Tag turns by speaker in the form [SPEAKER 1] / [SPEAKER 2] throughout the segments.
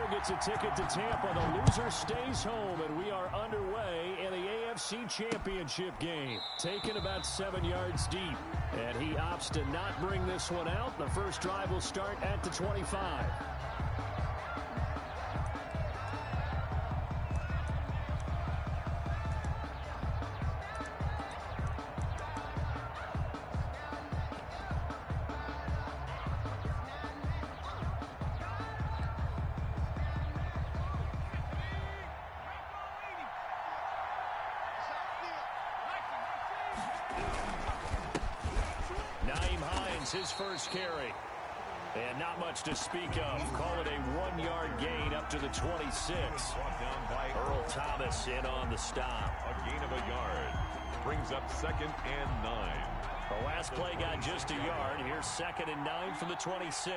[SPEAKER 1] winner gets a ticket to Tampa. The loser stays home, and we are underway in the AFC Championship game. Taken about 7 yards deep, and he opts to not bring this one out. The first drive will start at the 25. His first carry. And not much to speak of. Call it a 1-yard gain up to the 26. Earl Thomas in on the stop.
[SPEAKER 2] A gain of a yard. Brings up 2nd and 9.
[SPEAKER 1] The last play got just a yard. Here's 2nd and 9 from the 26.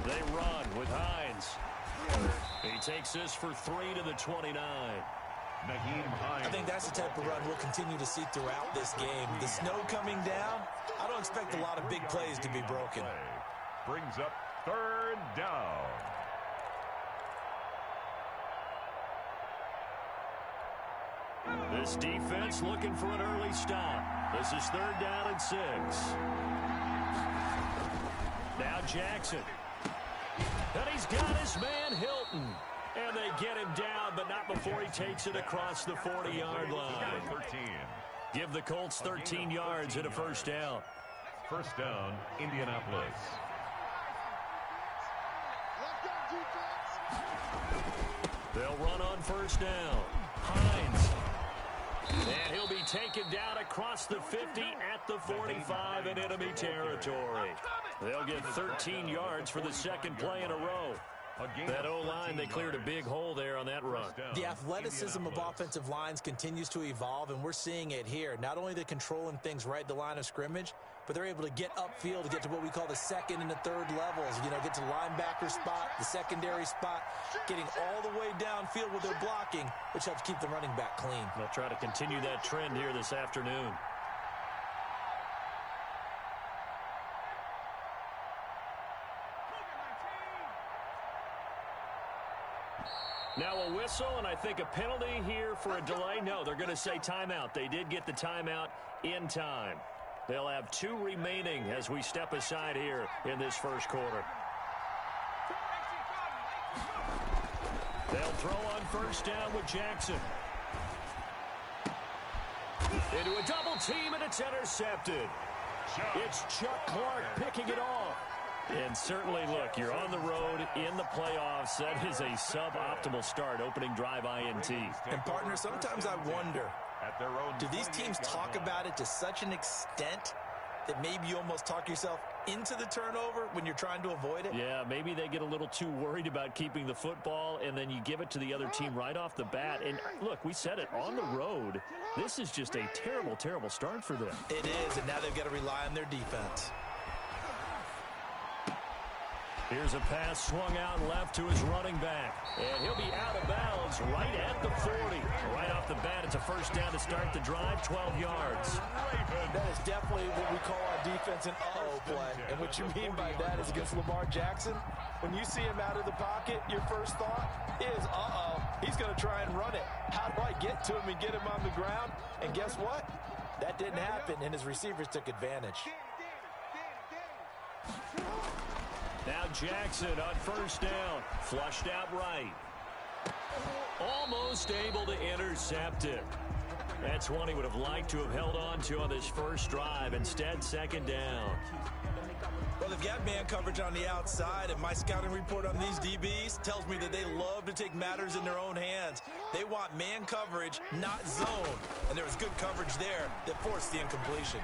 [SPEAKER 1] They run with Hines. He takes this for 3 to the 29.
[SPEAKER 3] I think that's the type of run we'll continue to see throughout this game. The snow coming down, I don't expect a lot of big plays to be broken.
[SPEAKER 2] Brings up 3rd down.
[SPEAKER 1] This defense looking for an early stop. This is 3rd down and 6. Now Jackson. And he's got his man Hilton. And they get him down, but not before he takes it across the 40-yard line.
[SPEAKER 2] 13.
[SPEAKER 1] Give the Colts 13 yards and a first down.
[SPEAKER 2] First down, Indianapolis.
[SPEAKER 1] They'll run on first down. Hines. And he'll be taken down across the 50 at the 45 in enemy territory. They'll get 13 yards for the second play in a row. That O-line, they cleared a big hole there on that run.
[SPEAKER 3] The athleticism of offensive lines continues to evolve, and we're seeing it here. Not only they're controlling things right at the line of scrimmage, but they're able to get upfield to get to what we call the second and the third levels. You know, get to the linebacker spot, the secondary spot, getting all the way downfield with their blocking, which helps keep the running back clean.
[SPEAKER 1] They'll try to continue that trend here this afternoon. Now a whistle, and I think a penalty here for a delay. No, they're going to say timeout. They did get the timeout in time. They'll have 2 remaining as we step aside here in this first quarter. They'll throw on first down with Jackson. Into a double team, and it's intercepted. It's Chuck Clark picking it off. And certainly, look, you're on the road in the playoffs. That is a suboptimal start, opening drive INT.
[SPEAKER 3] And, partner, sometimes I wonder, do these teams talk about it to such an extent that maybe you almost talk yourself into the turnover when you're trying to avoid it?
[SPEAKER 1] Yeah, maybe they get a little too worried about keeping the football, and then you give it to the other team right off the bat. And, look, we said it, on the road, this is just a terrible, terrible start for them.
[SPEAKER 3] It is, and now they've got to rely on their defense.
[SPEAKER 1] Here's a pass swung out left to his running back. And he'll be out of bounds right at the 40. Right off the bat, it's a first down to start the drive, 12 yards.
[SPEAKER 3] That is definitely what we call on defense an uh-oh play. And what you mean by that is against Lamar Jackson, when you see him out of the pocket, your first thought is, uh-oh, he's going to try and run it. How do I get to him and get him on the ground? And guess what? That didn't happen, and his receivers took advantage.
[SPEAKER 1] Now Jackson on first down. Flushed out right. Almost able to intercept it. That's one he would have liked to have held on to on this first drive. Instead, second down.
[SPEAKER 3] Well, they've got man coverage on the outside, and my scouting report on these DBs tells me that they love to take matters in their own hands. They want man coverage, not zone. And there was good coverage there that forced the incompletion.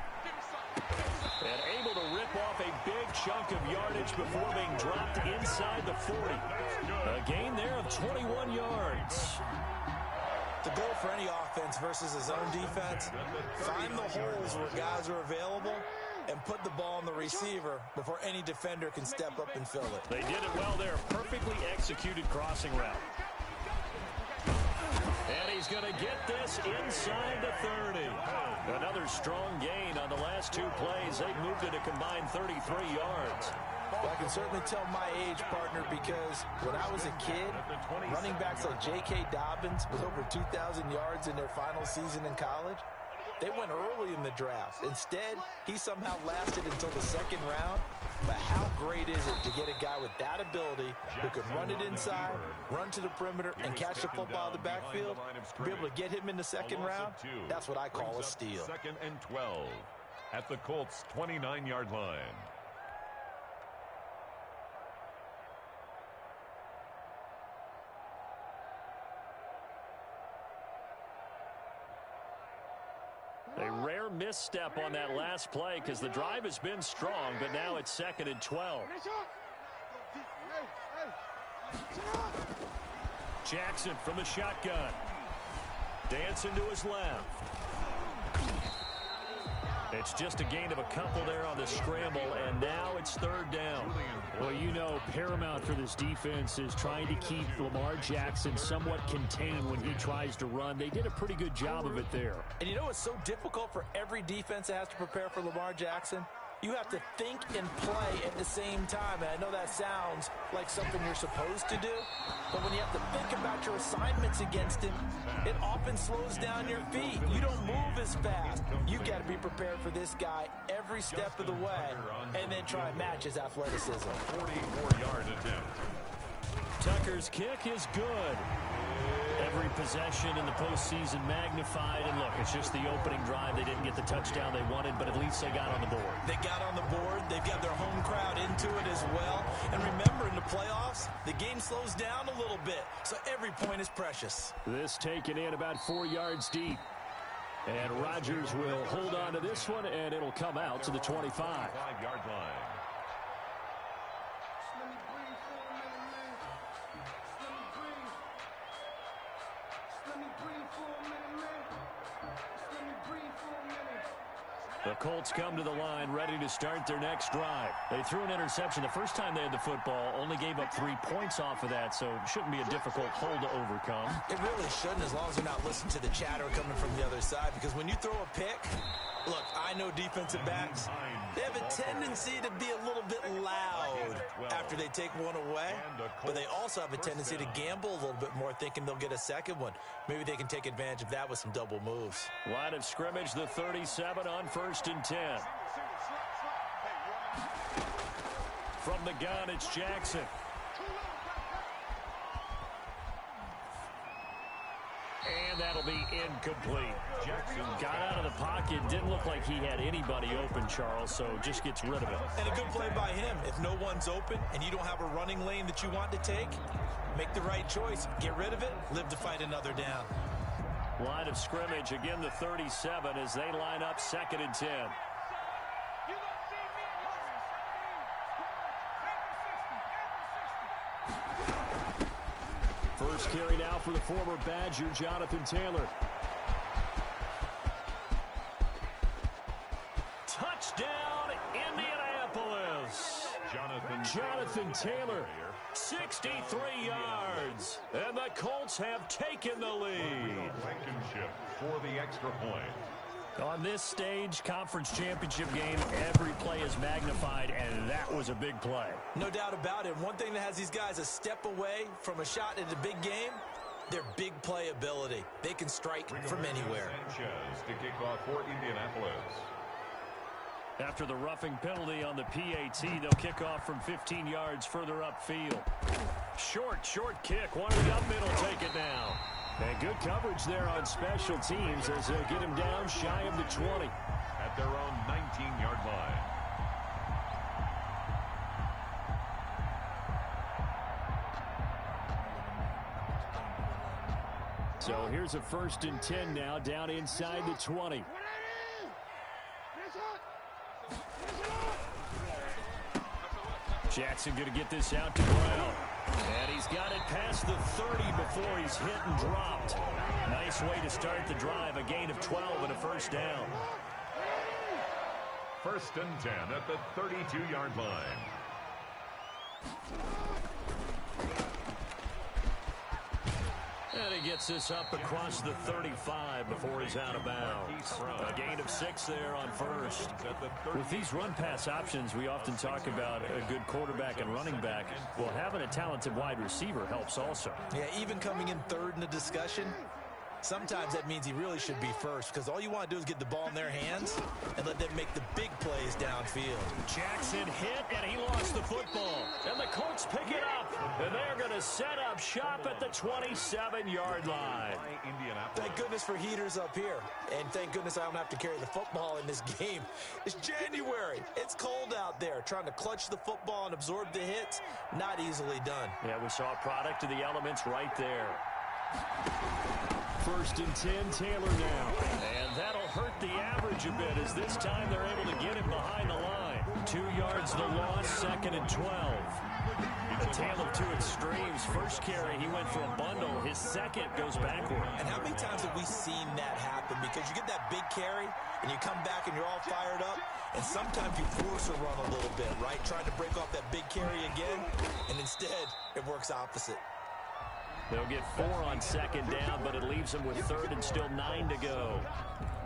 [SPEAKER 1] And able to rip off a big chunk of yardage before being dropped inside the 40. A gain there of 21 yards.
[SPEAKER 3] The goal for any offense versus a zone defense, find the holes where guys are available and put the ball on the receiver before any defender can step up and fill it.
[SPEAKER 1] They did it well there. Perfectly executed crossing route. And he's going to get this inside the 30. Another strong gain on the last 2 plays. They've moved it a combined 33 yards.
[SPEAKER 3] Well, I can certainly tell my age, partner, because when I was a kid, running backs like J.K. Dobbins with over 2,000 yards in their final season in college, they went early in the draft. Instead, he somehow lasted until the second round. But how great is it to get a guy with that ability who can run it inside, run to the perimeter, and catch the football in the backfield? Be able to get him in the second round, that's what I call a steal.
[SPEAKER 2] 2nd and 12 at the Colts' 29-yard line.
[SPEAKER 1] A rare misstep on that last play because the drive has been strong, but now it's 2nd and 12. Jackson from the shotgun. Dancing to his left. It's just a gain of a couple there on the scramble, and now it's 3rd down.
[SPEAKER 4] Well, you know, paramount for this defense is trying to keep Lamar Jackson somewhat contained when he tries to run. They did a pretty good job of it there.
[SPEAKER 3] And you know what's so difficult for every defense that has to prepare for Lamar Jackson? You have to think and play at the same time. And I know that sounds like something you're supposed to do, but when you have to think about your assignments against him, it often slows down your feet. You don't move as fast. You got to be prepared for this guy every step of the way and then try and match his athleticism.
[SPEAKER 2] 44-yard attempt.
[SPEAKER 1] Tucker's kick is good. Every possession in the postseason magnified, and look, it's just the opening drive. They didn't get the touchdown they wanted, but at least they got on the board.
[SPEAKER 3] They got on the board. They've got their home crowd into it as well. And remember, in the playoffs, the game slows down a little bit, so every point is precious.
[SPEAKER 4] This taken in about 4 yards deep. And Rodgers will hold on to this one, and it'll come out to the 25.
[SPEAKER 2] 5-yard line.
[SPEAKER 1] The Colts come to the line ready to start their next drive. They threw an interception the first time they had the football, only gave up 3 points off of that, so it shouldn't be a difficult hole to overcome.
[SPEAKER 3] It really shouldn't, as long as you're not listening to the chatter coming from the other side, because when you throw a pick, look, I know defensive backs, they have a tendency to be a little bit loud after they take one away, but they also have a tendency to gamble a little bit more, thinking they'll get a second one. Maybe they can take advantage of that with some double moves.
[SPEAKER 1] Line of scrimmage, the 37 on 1st and 10. From the gun, it's Jackson. And that'll be incomplete. Jackson got out of the pocket. Didn't look like he had anybody open, Charles, so just gets rid of it.
[SPEAKER 3] And a good play by him. If no one's open and you don't have a running lane that you want to take, make the right choice. Get rid of it. Live to fight another down.
[SPEAKER 1] Line of scrimmage, again the 37 as they line up 2nd and 10. First carry now for the former Badger, Jonathan Taylor. Touchdown, Indianapolis. Jonathan Taylor, 63 yards. And the Colts have taken the lead.
[SPEAKER 2] Blankenship for the extra point.
[SPEAKER 1] On this stage, conference championship game, every play is magnified, and that was a big play.
[SPEAKER 3] No doubt about it. One thing that has these guys a step away from a shot at a big game, their big play ability. They can strike from anywhere.
[SPEAKER 2] Sanchez to kick off for Indianapolis.
[SPEAKER 1] After the roughing penalty on the PAT, they'll kick off from 15 yards further upfield. Short kick. One of the up middle take it down. And good coverage there on special teams as they'll get him down shy of the 20.
[SPEAKER 2] At their own 19-yard line.
[SPEAKER 4] So here's a 1st and 10 now, down inside the 20.
[SPEAKER 1] Jackson going to get this out to Brown. And he's got it past the 30 before he's hit and dropped. Nice way to start the drive. A gain of 12 and a 1st down.
[SPEAKER 2] 1st and 10 at the 32-yard line.
[SPEAKER 1] And he gets this up across the 35 before he's out of bounds. A gain of 6 there on first.
[SPEAKER 4] With these run-pass options, we often talk about a good quarterback and running back. Well, having a talented wide receiver helps also.
[SPEAKER 3] Yeah, even coming in third in the discussion, sometimes that means he really should be first, because all you want to do is get the ball in their hands and let them make the big plays downfield.
[SPEAKER 1] Jackson hit, and he lost the football. And the Colts pick it up, and they're going to set up shop at the 27-yard line.
[SPEAKER 3] Thank goodness for heaters up here, and thank goodness I don't have to carry the football in this game. It's January. It's cold out there. Trying to clutch the football and absorb the hits, not easily done.
[SPEAKER 1] Yeah, we saw a product of the elements right there.
[SPEAKER 4] 1st and 10, Taylor now.
[SPEAKER 1] And that'll hurt the average a bit, as this time they're able to get him behind the line. 2 yards the loss, 2nd and 12. A tale of two extremes. First carry, he went for a bundle. His second goes backward.
[SPEAKER 3] And how many times have we seen that happen? Because you get that big carry, and you come back and you're all fired up, and sometimes you force a run a little bit, right? Trying to break off that big carry again, and instead it works opposite.
[SPEAKER 1] They'll get 4 on 2nd down, but it leaves them with 3rd and still 9 to go.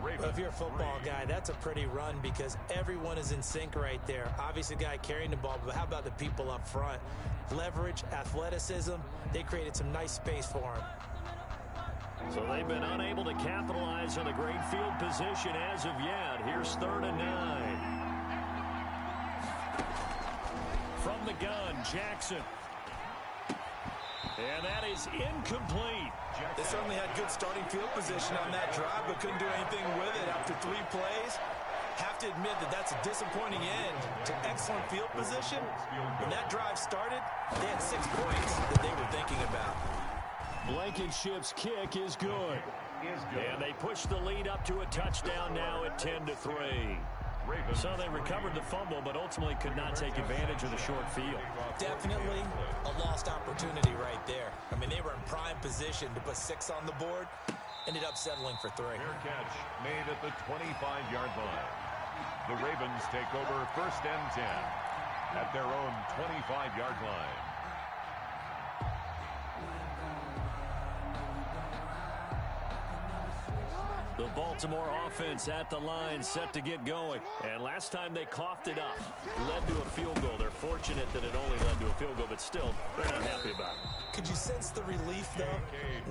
[SPEAKER 3] Well, if you're a football guy, that's a pretty run because everyone is in sync right there. Obviously, the guy carrying the ball, but how about the people up front? Leverage, athleticism, they created some nice space for him.
[SPEAKER 1] So they've been unable to capitalize on a great field position as of yet. Here's 3rd and 9. From the gun, Jackson. And that is incomplete.
[SPEAKER 3] They certainly had good starting field position on that drive, but couldn't do anything with it after 3 plays. Have to admit that that's a disappointing end to excellent field position. When that drive started, they had 6 points that they were thinking about.
[SPEAKER 4] Blankenship's kick is good.
[SPEAKER 1] And they push the lead up to a touchdown now at 10-3. So they recovered the fumble, but ultimately could not take advantage of the short field.
[SPEAKER 3] Definitely a lost opportunity right there. I mean, they were in prime position to put 6 on the board. Ended up settling for 3.
[SPEAKER 2] Fair catch made at the 25-yard line. The Ravens take over 1st and 10 at their own 25-yard line.
[SPEAKER 1] The Baltimore offense at the line, set to get going. And last time they coughed it up, led to a field goal. They're fortunate that it only led to a field goal, but still, they're not happy about it.
[SPEAKER 3] Could you sense the relief, though,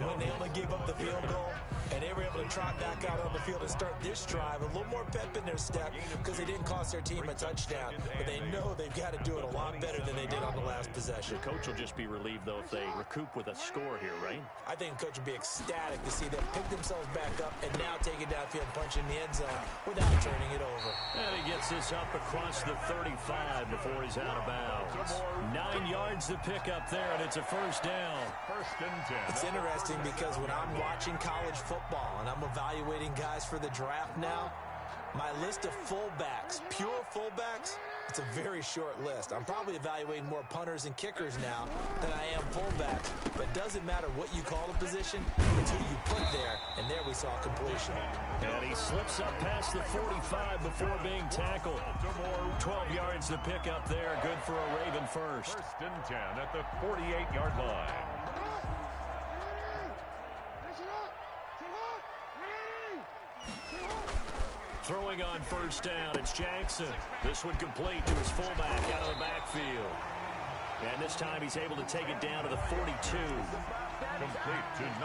[SPEAKER 3] when they only gave up the field goal and they were able to trot back out on the field and start this drive? A little more pep in their step because they didn't cost their team a touchdown. But they know they've got to do it a lot better than they did on the last possession.
[SPEAKER 1] The coach will just be relieved, though, if they recoup with a score here, right?
[SPEAKER 3] I think the coach would be ecstatic to see them pick themselves back up and now take it downfield, punch in the end zone without turning it over.
[SPEAKER 1] And he gets this up across the 35 before he's out of bounds. 9 yards to pick up there, and it's a 1st down.
[SPEAKER 2] 1st and 10.
[SPEAKER 3] It's interesting because when I'm watching college football and I'm evaluating guys for the draft now, my list of fullbacks, pure fullbacks, it's a very short list. I'm probably evaluating more punters and kickers now than I am fullbacks. But it doesn't matter what you call a position, it's who you put there. And there we saw completion.
[SPEAKER 1] And he slips up past the 45 before being tackled. 12 yards to pick up there. Good for a Raven first.
[SPEAKER 2] 1st and 10 at the 48-yard line.
[SPEAKER 1] Throwing on 1st down, it's Jackson. This one complete to his fullback out of the backfield. And this time he's able to take it down to the 42.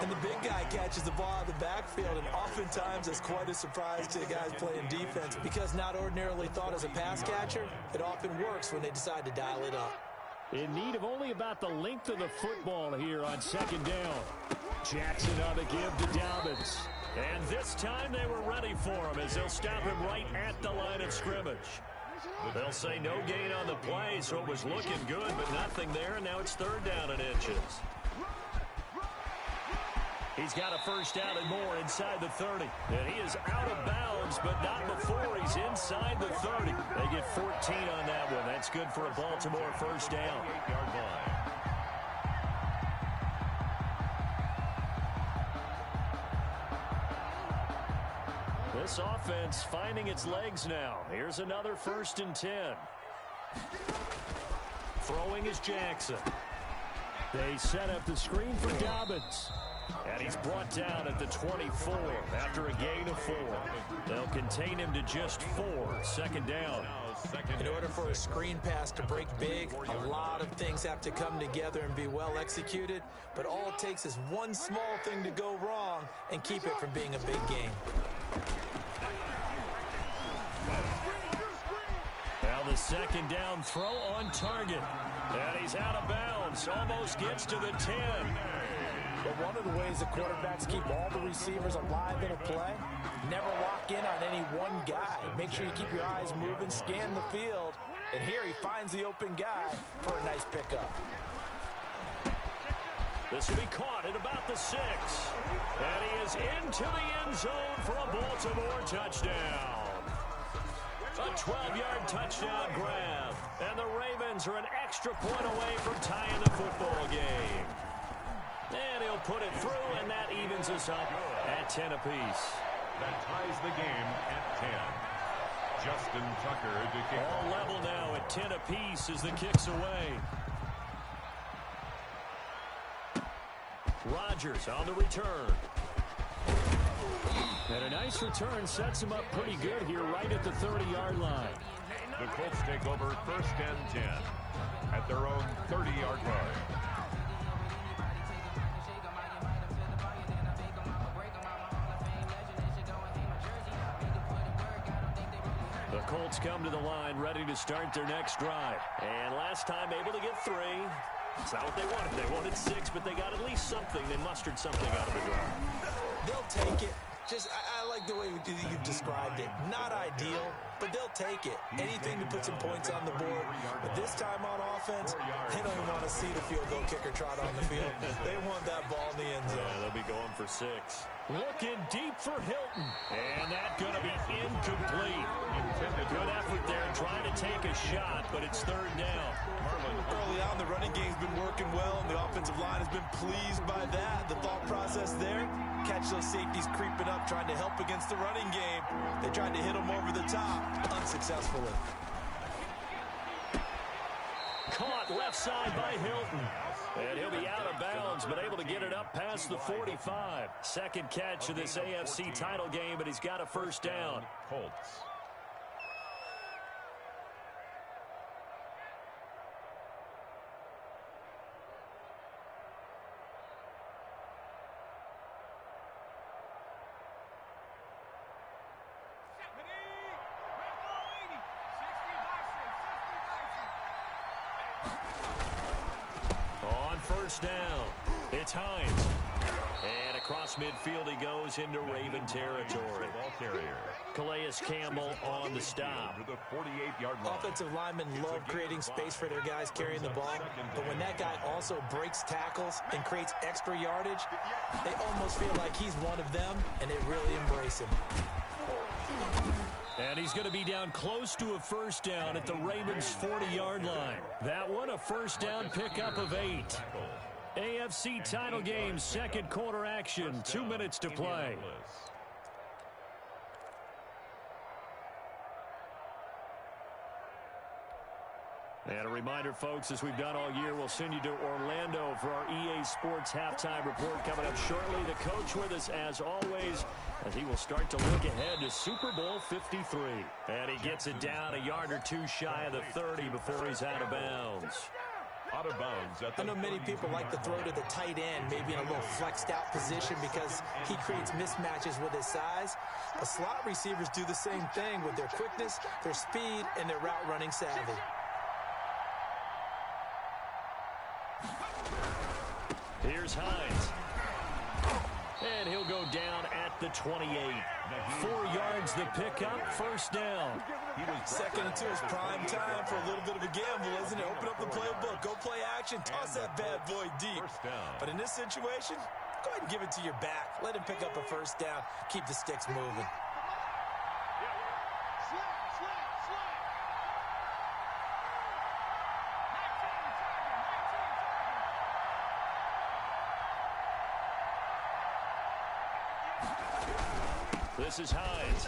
[SPEAKER 3] And the big guy catches the ball out of the backfield, and oftentimes it's quite a surprise to the guys playing defense because not ordinarily thought as a pass catcher, it often works when they decide to dial it up.
[SPEAKER 4] In need of only about the length of the football here on 2nd down. Jackson on the give to Dobbins.
[SPEAKER 1] And this time they were ready for him as they'll stop him right at the line of scrimmage. They'll say no gain on the play, so it was looking good, but nothing there, and now it's 3rd down and inches. He's got a 1st down and more inside the 30. And he is out of bounds, but not before he's inside the 30. They get 14 on that one. That's good for a Baltimore 1st down.
[SPEAKER 2] 8-yard line.
[SPEAKER 1] This offense finding its legs now. Here's another 1st and 10. Throwing is Jackson.
[SPEAKER 4] They set up the screen for Dobbins. And he's brought down at the 24 after a gain of 4. They'll contain him to just 4. Second down.
[SPEAKER 3] In order for a screen pass to break big, a lot of things have to come together and be well executed. But all it takes is one small thing to go wrong and keep it from being a big game.
[SPEAKER 4] Now the second down throw on target. And he's out of bounds. Almost gets to the 10.
[SPEAKER 3] But one of the ways the quarterbacks keep all the receivers alive in a play, never lock in on any one guy. Make sure you keep your eyes moving, scan the field, and here he finds the open guy for a nice pickup.
[SPEAKER 4] This will be caught at about the 6. And he is into the end zone for a Baltimore touchdown. A 12-yard touchdown grab. And the Ravens are an extra point away from tying the football game. And he'll put it through, and that evens us up at 10 apiece.
[SPEAKER 2] That ties the game at 10. Justin Tucker to kick.
[SPEAKER 4] All level now at 10 apiece as the kick's away. Rodgers on the return. And a nice return sets him up pretty good here right at the 30-yard line.
[SPEAKER 2] The Colts take over first and 10 at their own 30-yard line.
[SPEAKER 4] The Colts come to the line ready to start their next drive. And last time able to get 3. It's not what they wanted. They wanted 6, but they got at least something. They mustered something out of the drive.
[SPEAKER 3] They'll take it. I like the way you've described it. Not ideal, but they'll take it. Anything to put some points on the board. But this time on offense, they don't even want to see the field goal kicker trot on the field. They want that ball in the end zone.
[SPEAKER 4] Yeah, they'll be going for 6. Looking deep for Hilton. And that's going to be incomplete. Good effort there trying to take a shot, but it's third down.
[SPEAKER 3] Early on, the running game's been working well, and the offensive line has been pleased by that. The thought process there, catch those safeties creeping up, trying to help against the running game. They tried to hit them over the top, unsuccessfully.
[SPEAKER 4] Caught left side by Hilton. And he'll be out of bounds, but able to get it up past the 45. Second catch of this AFC title game, but he's got a first down.
[SPEAKER 2] Colts.
[SPEAKER 4] First down. It's Hines. And across midfield he goes into Raven territory. Calais Campbell on the stop.
[SPEAKER 2] To the 48-yard line.
[SPEAKER 3] Offensive linemen love creating space for their guys carrying the ball, but when that guy also breaks tackles and creates extra yardage, they almost feel like he's one of them, and they really embrace him.
[SPEAKER 4] And he's going to be down close to a first down at the Ravens' 40-yard line. That one a first down pickup of 8. AFC title game, second quarter action, 2 minutes to play. And a reminder, folks, as we've done all year, we'll send you to Orlando for our EA Sports halftime report coming up shortly. The coach with us, as always, as he will start to look ahead to Super Bowl 53. And he gets it down a yard or 2 shy of the 30 before he's out of bounds.
[SPEAKER 2] Out of bounds.
[SPEAKER 3] I know many people like to throw to the tight end, maybe in a little flexed out position because he creates mismatches with his size. But slot receivers do the same thing with their quickness, their speed, and their route running savvy.
[SPEAKER 4] Here's Hines. And he'll go down at the 28. 4 yards the pickup, first down.
[SPEAKER 3] Second and 2 is prime time for a little bit of a gamble, isn't it? Open up the playbook, go play action, toss that bad boy deep. But in this situation, go ahead and give it to your back. Let him pick up a first down. Keep the sticks moving.
[SPEAKER 4] This is Hines.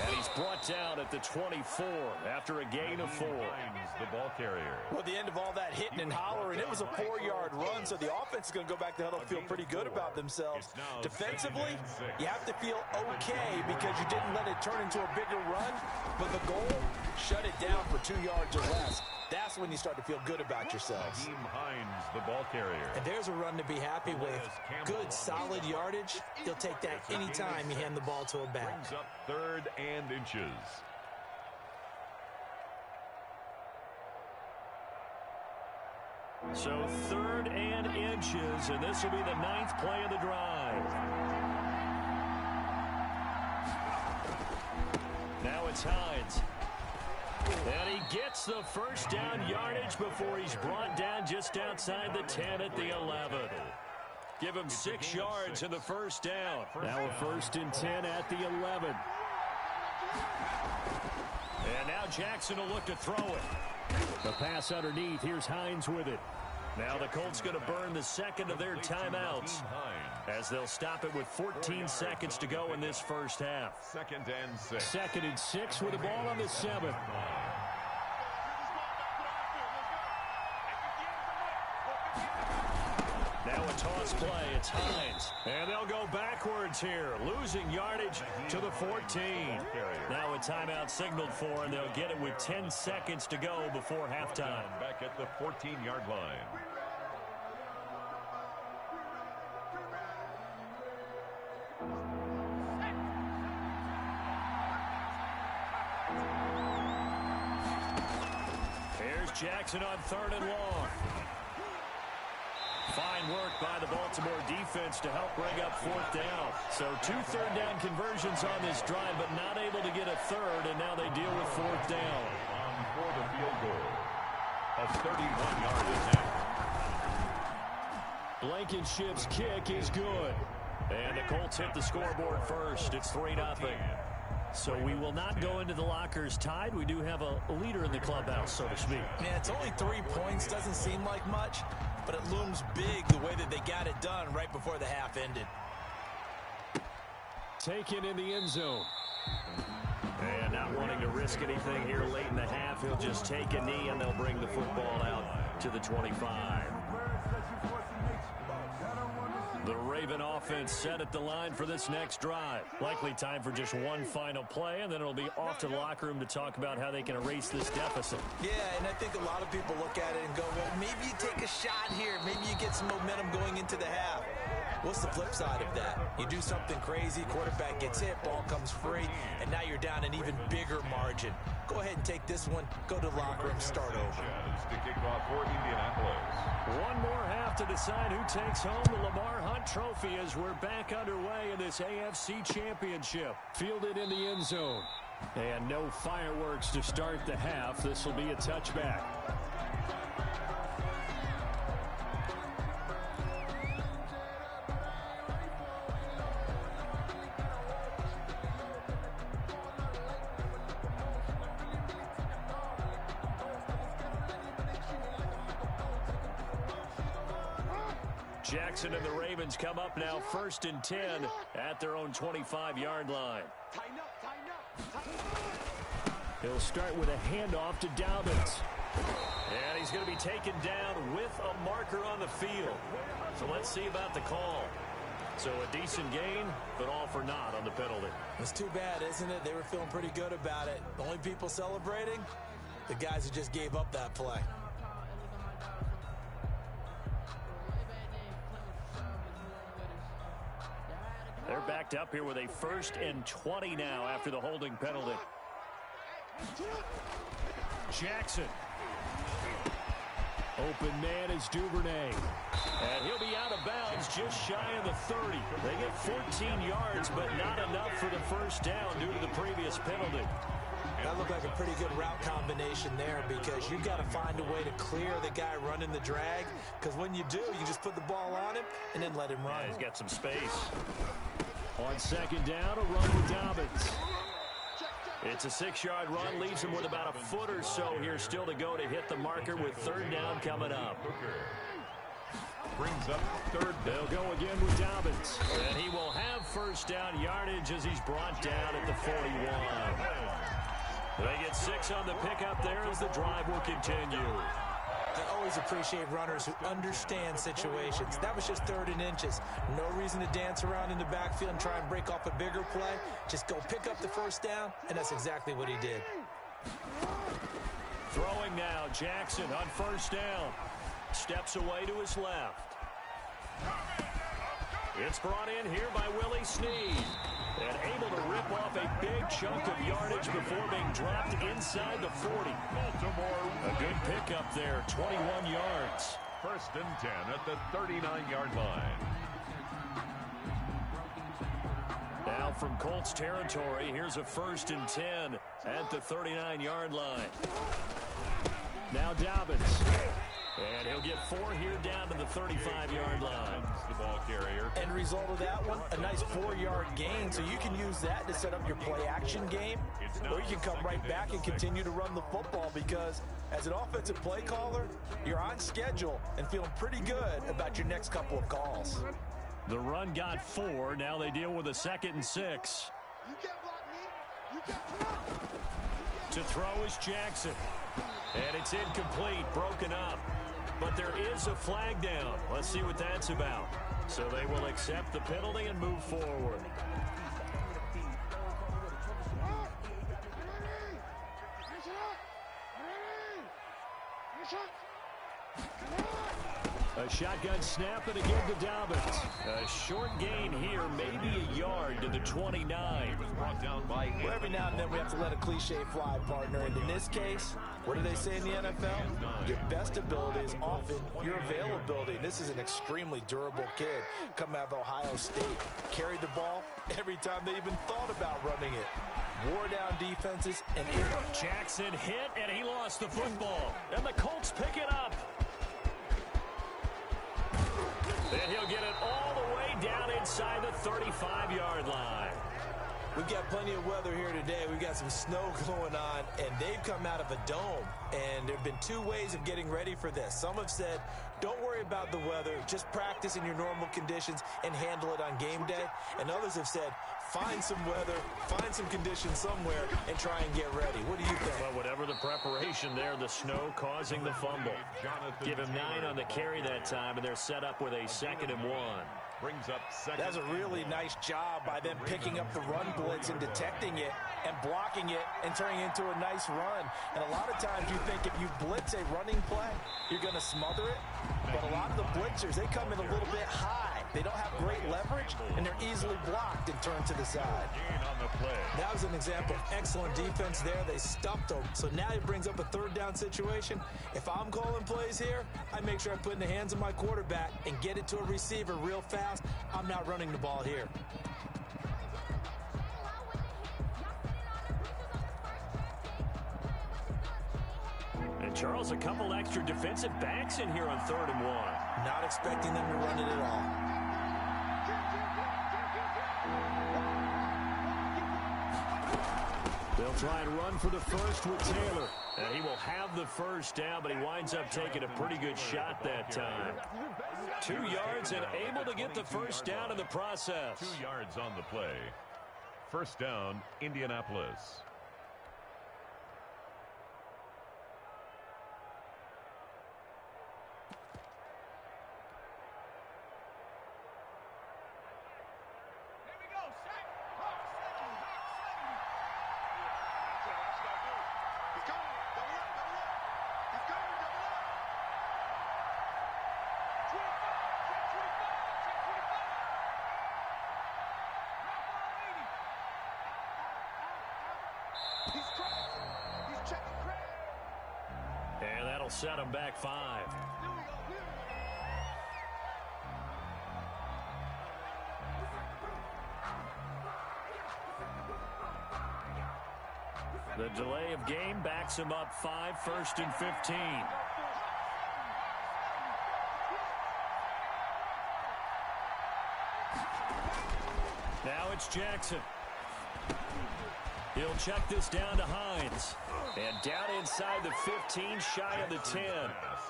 [SPEAKER 1] And he's brought down at the 24 after a gain of 4.
[SPEAKER 2] The ball carrier.
[SPEAKER 3] Well, at the end of all that hitting and hollering, it was a 4-yard run, so the offense is going to go back to huddle, feel pretty good about themselves. Defensively, you have to feel okay because you didn't let it turn into a bigger run, but the goal, shut it down for 2 yards or less. That's when you start to feel good about yourselves.
[SPEAKER 2] Hines, the ball carrier.
[SPEAKER 3] And there's a run to be happy with. Good, solid yardage. He'll take that anytime you hand the ball to him back.
[SPEAKER 2] Brings up 3rd and inches.
[SPEAKER 1] So 3rd and inches, and this will be the 9th play of the drive. Now it's Hines. And he gets the first down yardage before he's brought down just outside the 10 at the 11. Give him 6 yards in the first down. Now a 1st and 10 at the 11. And now Jackson will look to throw it. The pass underneath. Here's Hines with it. Now the Colts going to burn the second of their timeouts as they'll stop it with 14 seconds to go in this first half.
[SPEAKER 2] 2nd and 6.
[SPEAKER 1] 2nd and 6 with the ball on the 7. Now a toss play. It's Hines. And they'll go backwards here, losing yardage to the 14. Now a timeout signaled for, and they'll get it with 10 seconds to go before halftime.
[SPEAKER 2] Back at the 14-yard line.
[SPEAKER 1] Here's Jackson on 3rd and long. Fine work by the Baltimore defense to help bring up 4th down. So 2 third-down conversions on this drive, but not able to get a 3rd, and now they deal with 4th down.
[SPEAKER 2] For the field goal. A 31-yard attempt.
[SPEAKER 1] Blankenship's kick is good. And the Colts hit the scoreboard first. It's 3-0. So we will not go into the lockers tied. We do have a leader in the clubhouse, so to speak.
[SPEAKER 3] Yeah, it's only 3 points. Doesn't seem like much, but it looms big the way that they got it done right before the half ended.
[SPEAKER 1] Taken in the end zone. And not wanting to risk anything here late in the half, he'll just take a knee, and they'll bring the football out to the 25. The Raven offense set at the line for this next drive. Likely time for just one final play, and then it'll be off to the locker room to talk about how they can erase this deficit.
[SPEAKER 3] Yeah, and I think a lot of people look at it and go, well, maybe you take a shot here. Maybe you get some momentum going into the half. What's the flip side of that? You do something crazy, quarterback gets hit, ball comes free, and now you're down an even bigger margin. Go ahead and take this one, go to the locker room, start over.
[SPEAKER 2] To kick off for Indianapolis.
[SPEAKER 1] One more half to decide who takes home the Lamar Hunt Trophy as we're back underway in this AFC Championship. Fielded in the end zone. And no fireworks to start the half. This will be a touchback. Jackson and the Ravens come up now 1st and 10 at their own 25-yard line. He'll start with a handoff to Dobbins. And he's going to be taken down with a marker on the field. So let's see about the call. So a decent gain, but all for naught on the penalty.
[SPEAKER 3] It's too bad, isn't it? They were feeling pretty good about it. The only people celebrating, the guys who just gave up that play.
[SPEAKER 1] They're backed up here with a 1st and 20 now after the holding penalty. Jackson. Open man is Duvernay. And he'll be out of bounds just shy of the 30. They get 14 yards, but not enough for the first down due to the previous penalty.
[SPEAKER 3] That looked like a pretty good route combination there because you've got to find a way to clear the guy running the drag, because when you do, you just put the ball on him and then let him run.
[SPEAKER 1] Yeah, he's got some space. On 2nd down, a run with Dobbins. It's a 6-yard run, leaves him with about a foot or so here still to go to hit the marker with 3rd down coming up.
[SPEAKER 2] Brings up third down.
[SPEAKER 1] They'll go again with Dobbins. And he will have first down yardage as he's brought down at the 41. They get 6 on the pickup there as the drive will continue.
[SPEAKER 3] I always appreciate runners who understand situations. That was just 3rd and inches. No reason to dance around in the backfield and try and break off a bigger play. Just go pick up the first down, and that's exactly what he did.
[SPEAKER 1] Throwing now, Jackson on first down. Steps away to his left. It's brought in here by Willie Snead. And able to rip off a big chunk of yardage before being dropped inside the 40.
[SPEAKER 2] Baltimore.
[SPEAKER 1] A good pickup there, 21 yards.
[SPEAKER 2] 1st and 10 at the 39-yard line.
[SPEAKER 1] Now from Colts territory, here's a 1st and 10 at the 39-yard line. Now Dobbins. And he'll get 4 here down to the 35-yard line.
[SPEAKER 2] The ball carrier.
[SPEAKER 3] End result of that one, a nice 4-yard gain, so you can use that to set up your play-action game, or you can come right back and continue to run the football because as an offensive play caller, you're on schedule and feeling pretty good about your next couple of calls.
[SPEAKER 1] The run got 4. Now they deal with a 2nd and 6. To throw is Jackson. And it's incomplete, broken up. But there is a flag down. Let's see what that's about. So they will accept the penalty and move forward. A shotgun snap and again to Dobbins. A short gain here, maybe a yard to the 29.
[SPEAKER 2] He was brought down by
[SPEAKER 3] Well, every now and then we have to let a cliche fly, partner. And in this case, what do they say in the NFL? Your best ability is often your availability. This is an extremely durable kid coming out of Ohio State. Carried the ball every time they even thought about running it. Wore down defenses and
[SPEAKER 1] Jackson hit and he lost the football. And the Colts pick it up. And he'll get it all the way down inside the 35-yard line.
[SPEAKER 3] We've got plenty of weather here today. We've got some snow going on, and they've come out of a dome. And there have been 2 ways of getting ready for this. Some have said, don't worry about the weather. Just practice in your normal conditions and handle it on game day. And others have said, find some weather, find some conditions somewhere, and try and get ready. What do you think?
[SPEAKER 1] Well, whatever the preparation there, the snow causing the fumble. Give him 9 on the carry that time, and they're set up with a 2nd and 1.
[SPEAKER 2] brings up second.
[SPEAKER 3] That's a really nice job by them picking up the run blitz and detecting it and blocking it and turning it into a nice run. And a lot of times you think if you blitz a running play, you're going to smother it. But a lot of the blitzers, they come in a little bit high. They don't have great leverage, and they're easily blocked and turned to the side.
[SPEAKER 2] On the play.
[SPEAKER 3] That was an example of excellent defense there. They stuffed them. So now it brings up a 3rd down situation. If I'm calling plays here, I make sure I put it in the hands of my quarterback and get it to a receiver real fast. I'm not running the ball here.
[SPEAKER 1] And Charles, a couple extra defensive backs in here on 3rd and 1.
[SPEAKER 3] Not expecting them to run it at all.
[SPEAKER 1] They'll try and run for the first with Taylor. And he will have the first down, but he winds up taking a pretty good shot that time. 2 yards and able to get the first down in the process.
[SPEAKER 2] 2 yards on the play. First down, Indianapolis.
[SPEAKER 1] And that'll set him back 5. The delay of game backs him up 5, 1st and 15. Now it's Jackson. He'll check this down to Hines. And down inside the 15, shy of the 10.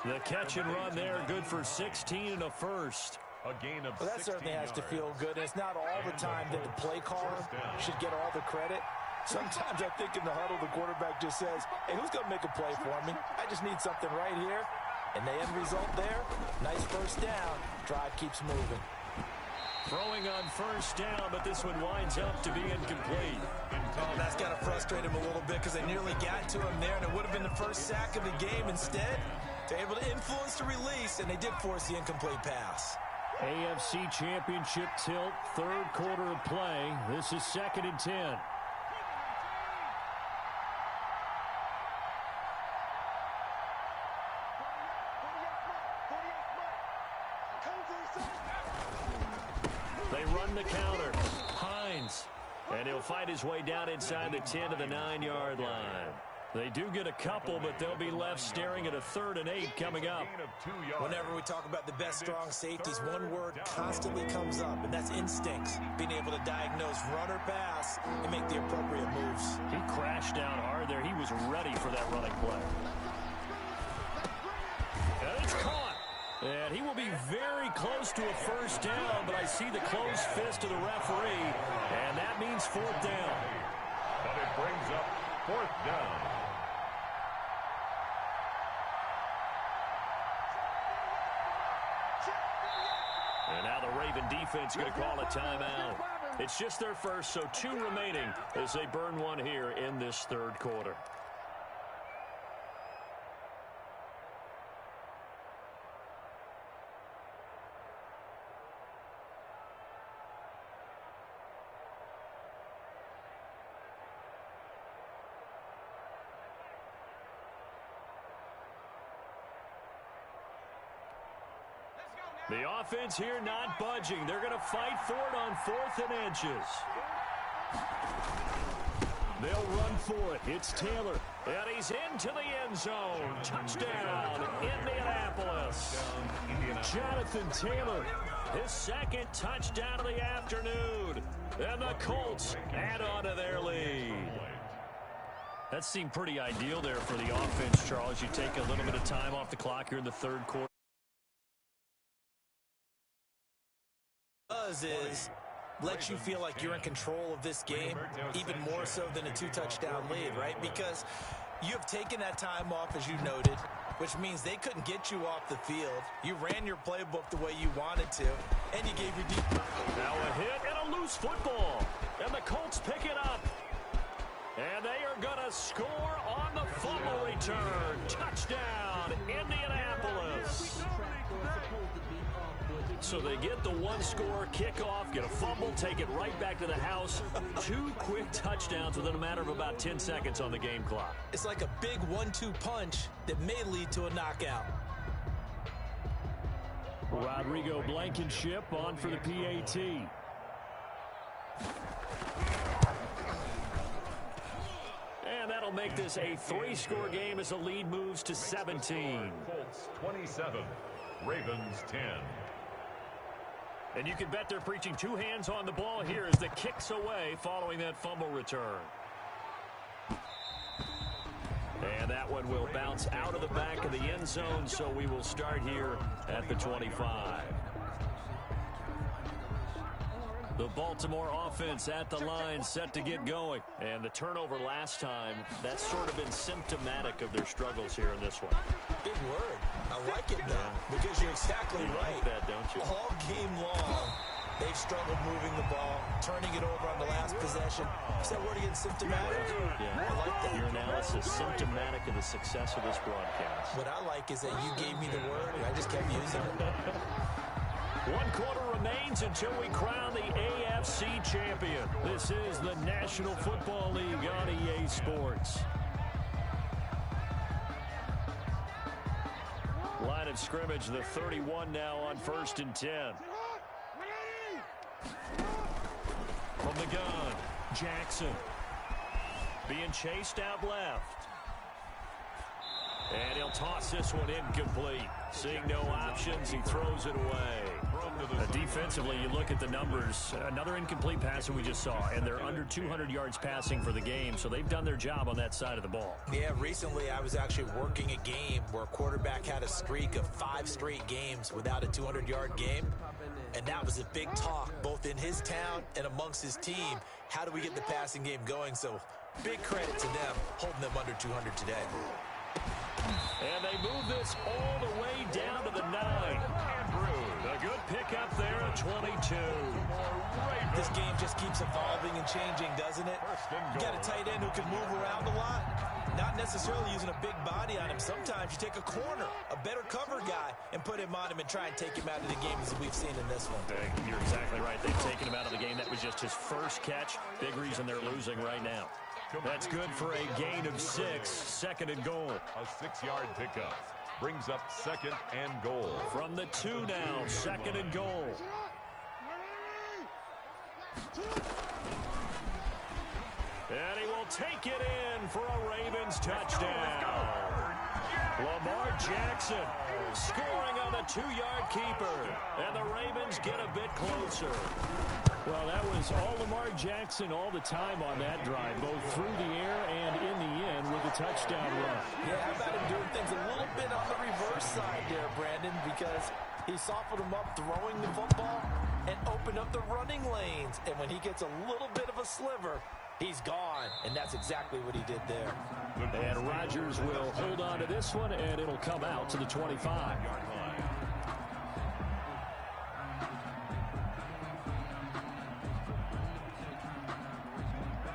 [SPEAKER 1] The catch and run there, good for 16 and a first.
[SPEAKER 2] A gain of
[SPEAKER 3] well, that certainly has to feel good. It's not all the time that the play caller should get all the credit. Sometimes I think in the huddle, the quarterback just says, hey, who's going to make a play for me? I just need something right here. And the end result there, nice first down. Drive keeps moving.
[SPEAKER 1] Throwing on first down, but this one winds up to be incomplete.
[SPEAKER 3] Oh, that's got to frustrate him a little bit because they nearly got to him there, and it would have been the first sack of the game. Instead, they're able to influence the release, and they did force the incomplete pass.
[SPEAKER 1] AFC Championship tilt, third quarter of play. This is 2nd and 10. They run the counter. Hines. And he'll find his way down inside the 10 to the 9-yard line. They do get a couple, but they'll be left staring at a 3rd and 8 coming up.
[SPEAKER 3] Whenever we talk about the best strong safeties, one word constantly comes up, and that's instincts. Being able to diagnose run or pass and make the appropriate moves.
[SPEAKER 1] He crashed down hard there. He was ready for that running play. And it's caught. And he will be very close to a first down, but I see the closed fist of the referee, and that means 4th down.
[SPEAKER 2] But it brings up 4th down.
[SPEAKER 1] And now the Raven defense going to call a timeout. It's just their first, so 2 remaining as they burn one here in this 3rd quarter. The offense here not budging. They're going to fight for it on 4th and inches. They'll run for it. It's Taylor. And he's into the end zone. Touchdown, Indianapolis. Jonathan Taylor, his 2nd touchdown of the afternoon. And the Colts add on to their lead. That seemed pretty ideal there for the offense, Charles. You take a little bit of time off the clock here in the 3rd quarter.
[SPEAKER 3] Is let you feel like you're in control of this game, even more so than a 2-touchdown lead, right? Because you have taken that time off, as you noted, which means they couldn't get you off the field. You ran your playbook the way you wanted to, and you gave your deep.
[SPEAKER 1] Now a hit and a loose football, and the Colts pick it up. And they are going to score on the fumble return. Touchdown, Indianapolis. So they get the 1-score kickoff, get a fumble, take it right back to the house. 2 quick touchdowns within a matter of about 10 seconds on the game clock.
[SPEAKER 3] It's like a big 1-2 punch that may lead to a knockout.
[SPEAKER 1] Rodrigo Blankenship on for the PAT. And that'll make this a 3-score game as the lead moves to 17.
[SPEAKER 2] Colts 27, Ravens 10.
[SPEAKER 1] And you can bet they're preaching 2 hands on the ball here as the kick's away following that fumble return. And that one will bounce out of the back of the end zone, so we will start here at the 25. The Baltimore offense at the line, set to get going. And the turnover last time, that's sort of been symptomatic of their struggles here in this one.
[SPEAKER 3] Big word. I like it, though, because you're exactly right.
[SPEAKER 1] Like that, don't you?
[SPEAKER 3] All game long, they've struggled moving the ball, turning it over on the last possession. Is that word again, symptomatic?
[SPEAKER 1] Yeah,
[SPEAKER 3] I like that.
[SPEAKER 1] Your analysis, symptomatic of the success of this broadcast.
[SPEAKER 3] What I like is that you gave me the word, and I just kept using it.
[SPEAKER 1] 1 quarter remains until we crown the AFC champion. This is the National Football League on EA Sports. Line of scrimmage, the 31 now on 1st and 10. From the gun, Jackson. Being chased out left. And he'll toss this one incomplete. Seeing no options, he throws it away. Defensively, you look at the numbers. Another incomplete pass that we just saw, and they're under 200 yards passing for the game, so they've done their job on that side of the ball.
[SPEAKER 3] Yeah, recently I was actually working a game where a quarterback had a streak of 5 straight games without a 200-yard game, and that was a big talk both in his town and amongst his team. How do we get the passing game going? So big credit to them holding them under 200 today.
[SPEAKER 1] And they move this all the way down to the 9. A good pickup there at 22.
[SPEAKER 3] This game just keeps evolving and changing, doesn't it? You got a tight end who can move around a lot, not necessarily using a big body on him. Sometimes you take a corner, a better cover guy, and put him on him and try and take him out of the game as we've seen in this one.
[SPEAKER 1] You're exactly right. They've taken him out of the game. That was just his first catch. Big reason they're losing right now. That's good for a gain of 6. 2nd and goal.
[SPEAKER 2] A 6-yard pickup brings up 2nd and goal.
[SPEAKER 1] From the 2 now, 2nd and goal. And he will take it in for a Ravens touchdown. Lamar Jackson scoring on the 2-yard keeper. And the Ravens get a bit closer. Well, that was all Lamar Jackson all the time on that drive, both through the air and in the end with the touchdown run.
[SPEAKER 3] Yeah, how about him doing things a little bit on the reverse side there, Brandon, because he softened him up throwing the football and opened up the running lanes. And when he gets a little bit of a sliver, he's gone, and that's exactly what he did there.
[SPEAKER 1] And Rodgers will hold on to this one, and it'll come out to the 25-yard line.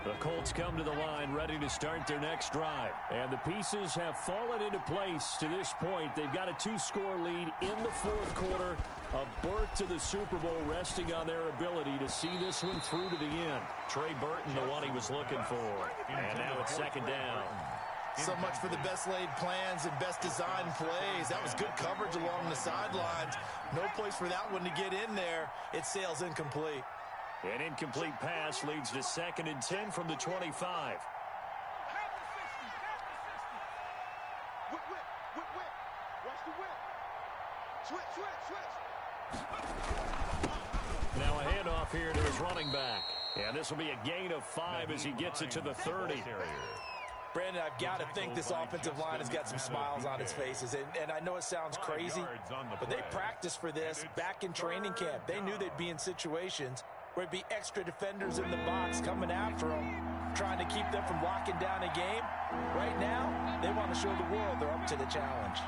[SPEAKER 1] The Colts come to the line ready to start their next drive. And the pieces have fallen into place to this point. They've got a 2-score lead in the 4th quarter. A berth to the Super Bowl resting on their ability to see this one through to the end. Trey Burton, the one he was looking for. And now it's 2nd down.
[SPEAKER 3] So much for the best laid plans and best designed plays. That was good coverage along the sidelines. No place for that one to get in there. It sails incomplete.
[SPEAKER 1] An incomplete pass leads to 2nd and 10 from the 25. Now a handoff here to his running back. And this will be a gain of 5 as he gets it to the 30.
[SPEAKER 3] Brandon, I've got to think this offensive line has got some smiles on its faces. And I know it sounds crazy, but they practiced for this back in training camp. They knew they'd be in situations where it'd be extra defenders in the box coming after them, trying to keep them from locking down a game. Right now, they want to show the world they're up to the challenge.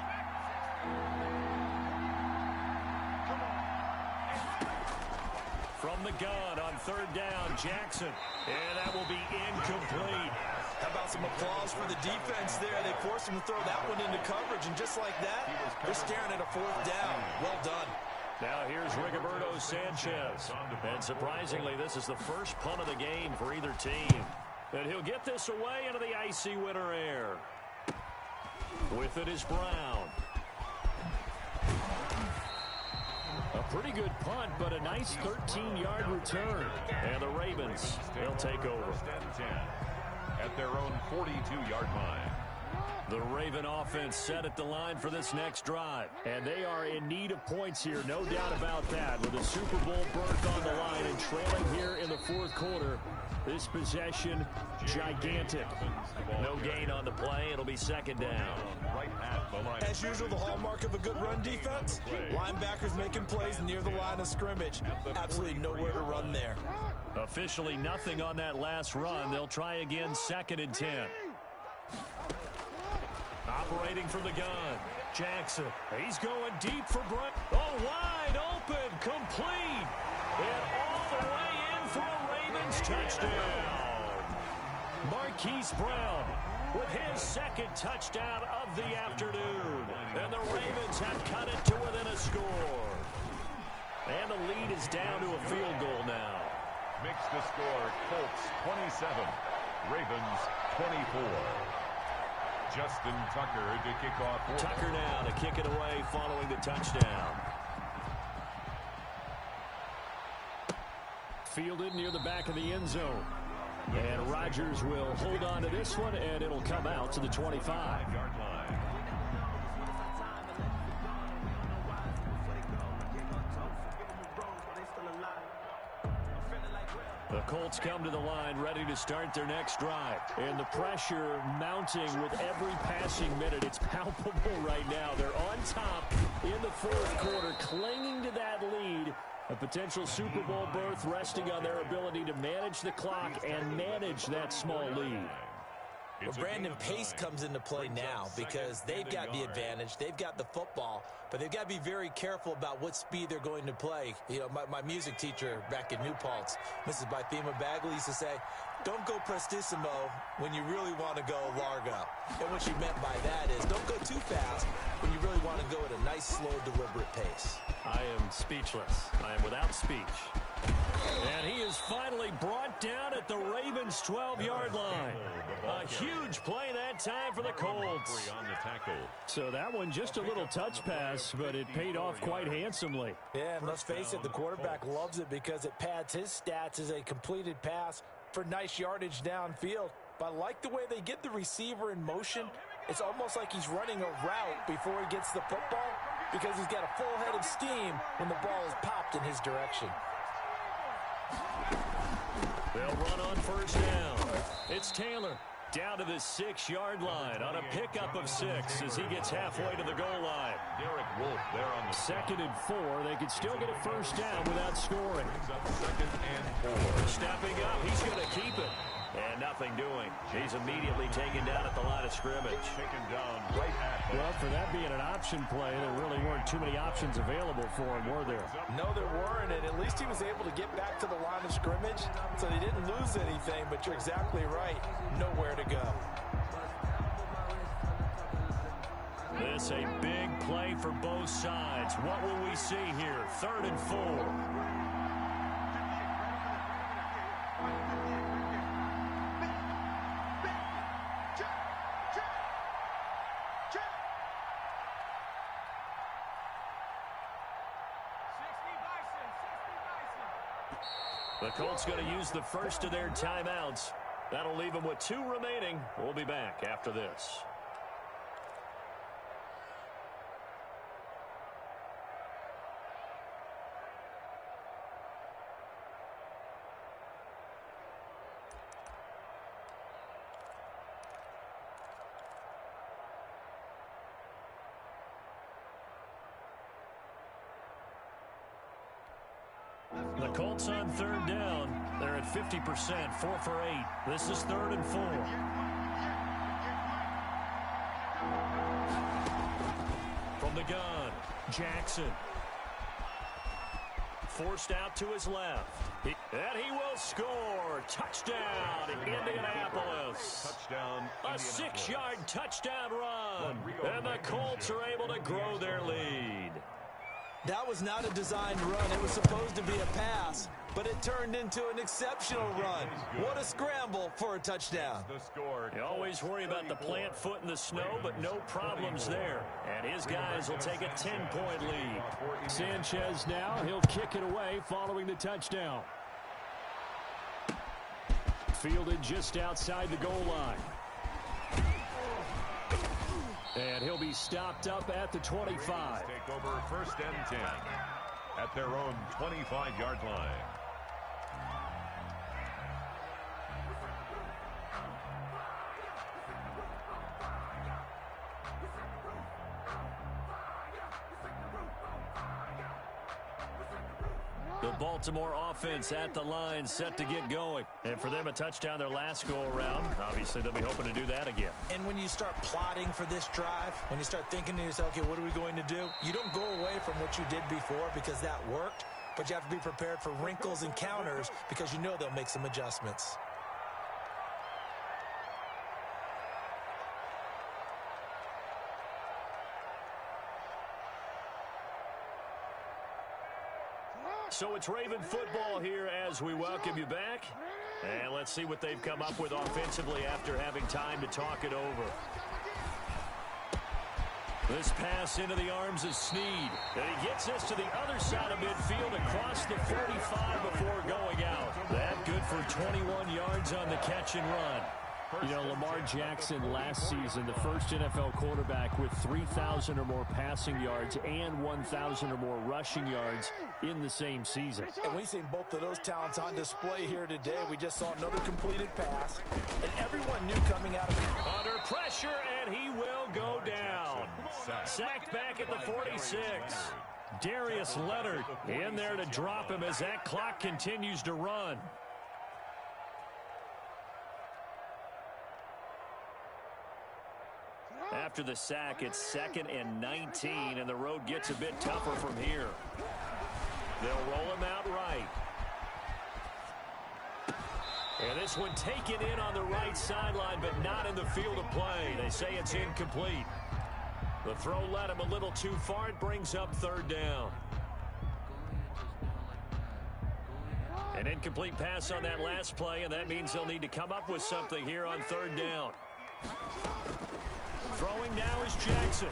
[SPEAKER 1] From the gun on 3rd down, Jackson. And that will be incomplete.
[SPEAKER 3] How about some applause for the defense there? They forced him to throw that one into coverage, and just like that, they're staring at a 4th down. Well done.
[SPEAKER 1] Now here's Rigoberto Sanchez. And surprisingly, this is the first punt of the game for either team. And he'll get this away into the icy winter air. With it is Brown. A pretty good punt, but a nice 13-yard return. And the Ravens, they'll take over.
[SPEAKER 2] At their own 42-yard line.
[SPEAKER 1] The Raven offense set at the line for this next drive. And they are in need of points here, no doubt about that. With a Super Bowl berth on the line and trailing here in the 4th quarter. This possession, gigantic. No gain on the play. It'll be 2nd down.
[SPEAKER 3] As usual, the hallmark of a good run defense, linebackers making plays near the line of scrimmage. Absolutely nowhere to run there.
[SPEAKER 1] Officially nothing on that last run. They'll try again, 2nd and 10. Operating from the gun, Jackson. He's going deep for Brown. Oh, wide open, complete. And all the way in for a Ravens touchdown. Marquise Brown with his 2nd touchdown of the afternoon. And the Ravens have cut it to within a score. And the lead is down to a field goal now.
[SPEAKER 2] Makes the score Colts 27, Ravens 24. Justin Tucker to kick off.
[SPEAKER 1] Tucker now to kick it away following the touchdown. Fielded near the back of the end zone. And Rodgers will hold on to this one, and it'll come out to the 25-yard line. Colts come to the line ready to start their next drive. And the pressure mounting with every passing minute. It's palpable right now. They're on top in the fourth quarter, clinging to that lead. A potential Super Bowl berth resting on their ability to manage the clock and manage that small lead.
[SPEAKER 3] Well, Brandon, pace comes into play now because they've got the advantage. They've got the football, but they've got to be very careful about what speed they're going to play. You know, my music teacher back in New Paltz, Mrs. Bythema Bagley, used to say, don't go prestissimo when you really want to go largo. And what she meant by that is don't go too fast when you really want to go at a nice, slow, deliberate pace.
[SPEAKER 1] I am speechless. I am without speech. And he is finally brought down at the Ravens' 12-yard line. A huge play that time for the Colts. So that one just a little touch pass, but it paid off quite handsomely.
[SPEAKER 3] Yeah, and let's face it, the quarterback loves it because it pads his stats as a completed pass for nice yardage downfield. But I like the way they get the receiver in motion. It's almost like he's running a route before he gets the football because he's got a full head of steam when the ball is popped in his direction.
[SPEAKER 1] They'll run on first down. It's Taylor down to the 6-yard line on a pickup of 6 as he gets halfway to the goal line.
[SPEAKER 2] Derek Wolfe there on the
[SPEAKER 1] 2nd and 4. They could still get a first down without scoring.
[SPEAKER 2] 2nd and 4.
[SPEAKER 1] Stepping up, he's going to keep it. And nothing doing. He's immediately taken down at the line of scrimmage.
[SPEAKER 2] Taken down right at home.
[SPEAKER 1] Well, for that being an option play, there really weren't too many options available for him, were there?
[SPEAKER 3] No, there weren't, and at least he was able to get back to the line of scrimmage, so they didn't lose anything, but you're exactly right. Nowhere to go.
[SPEAKER 1] This a big play for both sides. What will we see here? 3rd and 4. The Colts going to use the first of their timeouts. That'll leave them with 2 remaining. We'll be back after this. The Colts on 3rd down. They're at 50%, 4 for 8. This is 3rd and 4. From the gun, Jackson. Forced out to his left. And he will score. Touchdown, Indianapolis.
[SPEAKER 2] Touchdown,
[SPEAKER 1] A 6-yard touchdown run. And the Colts are able to grow their lead.
[SPEAKER 3] That was not a designed run. It was supposed to be a pass, but it turned into an exceptional run. What a scramble for a touchdown.
[SPEAKER 1] You always worry about the plant foot in the snow, but no problems there. And his guys will take a 10-point lead. Sanchez now, he'll kick it away following the touchdown. Fielded just outside the goal line. And he'll be stopped up at the 25.
[SPEAKER 2] Take over 1st and 10 at their own 25-yard line.
[SPEAKER 1] The Baltimore offense at the line, set to get going. And for them, a touchdown their last go-around. Obviously, they'll be hoping to do that again.
[SPEAKER 3] And when you start plotting for this drive, when you start thinking to yourself, okay, what are we going to do? You don't go away from what you did before because that worked, but you have to be prepared for wrinkles and counters because you know they'll make some adjustments.
[SPEAKER 1] So it's Raven football here as we welcome you back. And let's see what they've come up with offensively after having time to talk it over. This pass into the arms of Snead. And he gets this to the other side of midfield across the 45 before going out. That good for 21 yards on the catch and run.
[SPEAKER 2] First
[SPEAKER 4] You know,
[SPEAKER 2] and
[SPEAKER 4] Lamar
[SPEAKER 2] 10 at
[SPEAKER 4] Jackson last
[SPEAKER 2] 44.
[SPEAKER 4] season, the first NFL quarterback with 3,000 or more passing yards and 1,000 or more rushing yards in the same season.
[SPEAKER 3] And we've seen both of those talents on display here today. We just saw another completed pass, and everyone knew coming out of it.
[SPEAKER 1] Under pressure, and he will go down. Sacked back at the 46. Darius Leonard in there to drop him as that clock continues to run. After the sack, it's 2nd and 19, and the road gets a bit tougher from here. They'll roll him out right. And this one taken in on the right sideline, but not in the field of play. They say it's incomplete. The throw led him a little too far. It brings up 3rd down. An incomplete pass on that last play, and that means they'll need to come up with something here on 3rd down. Throwing now is Jackson.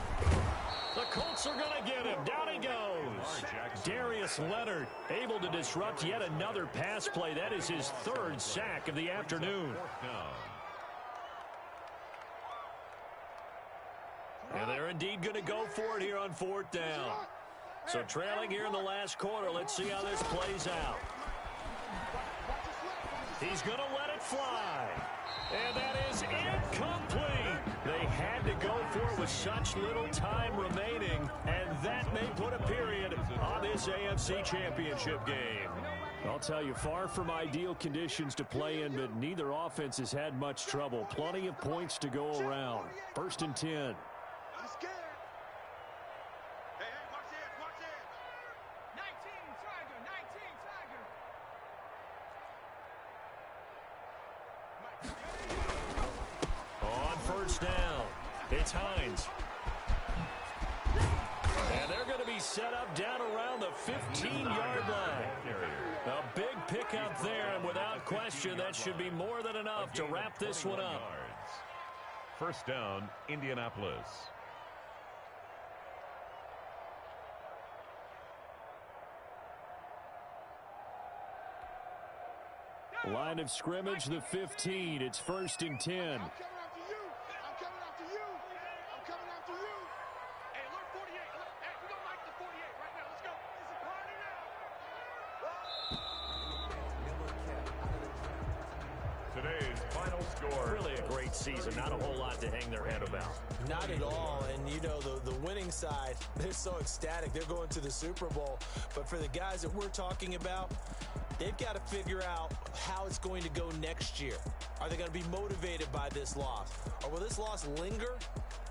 [SPEAKER 1] The Colts are going to get him. Down he goes. Darius Leonard able to disrupt yet another pass play. That is his 3rd sack of the afternoon. And they're indeed going to go for it here on 4th down. So trailing here in the last quarter. Let's see how this plays out. He's going to let it fly. And that is incomplete. They had to go for it with such little time remaining, and that may put a period on this AFC Championship game.
[SPEAKER 4] I'll tell you, far from ideal conditions to play in, but neither offense has had much trouble. Plenty of points to go around. 1st and 10.
[SPEAKER 1] Down. It's Hines. And they're going to be set up down around the 15-yard line. A big pickup there, and without question, that should be more than enough to wrap this one up.
[SPEAKER 2] 1st down, Indianapolis.
[SPEAKER 4] Line of scrimmage, the 15. It's 1st and 10.
[SPEAKER 2] Today's final score.
[SPEAKER 1] Really a great season. Not a whole lot to hang their head about.
[SPEAKER 3] Not at all. And, you know, the winning side, they're so ecstatic. They're going to the Super Bowl. But for the guys that we're talking about, they've got to figure out how it's going to go next year. Are they going to be motivated by this loss? Or will this loss linger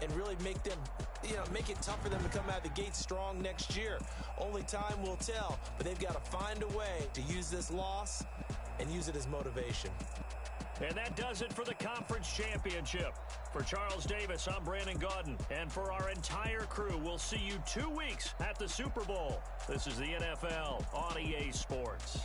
[SPEAKER 3] and really make them, you know, make it tough for them to come out of the gate strong next year? Only time will tell. But they've got to find a way to use this loss and use it as motivation.
[SPEAKER 1] And that does it for the conference championship. For Charles Davis, I'm Brandon Gaudin. And for our entire crew, we'll see you 2 weeks at the Super Bowl. This is the NFL on EA Sports.